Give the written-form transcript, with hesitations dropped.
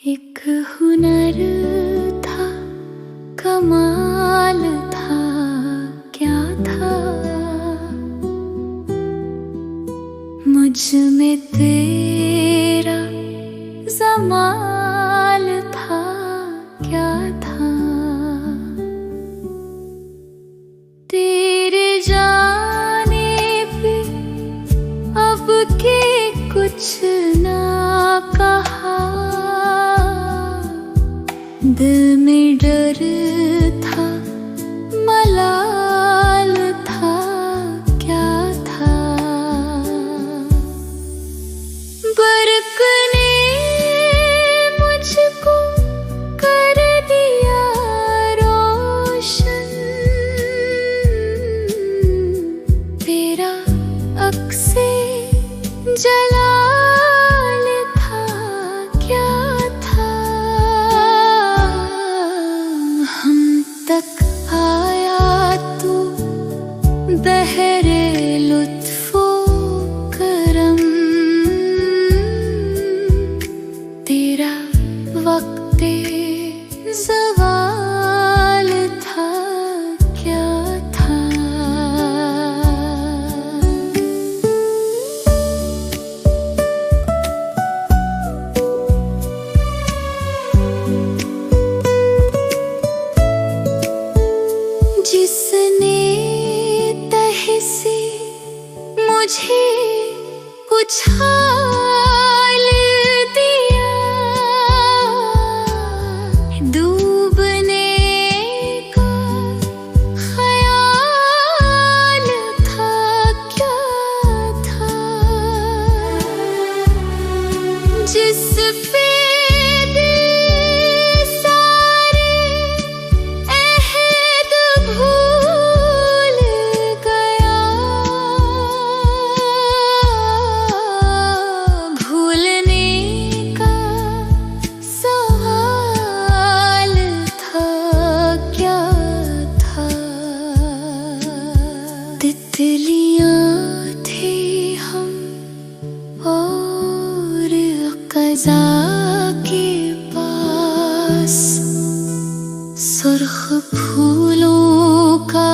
एक हुनर था, कमाल था, क्या था मुझ में तेरा जमाल था, क्या था तेरे जाने पे अब के कुछ ना कहा, दिल में डर था, मलाल था, क्या था बर्क ने मुझको कर दिया रोशन, तेरा अक्से जलाल था, क्या था हम तक आया तू बहरे लुत्फो करम, तेरा वक्ते ज़वाल था, क्या था जिसने तह से मुझे उछाल दिया, डूबने का ख्याल था, क्या था जिस पे तितलियां थे हम और क़ज़ा के पास, सुर्ख फूलों का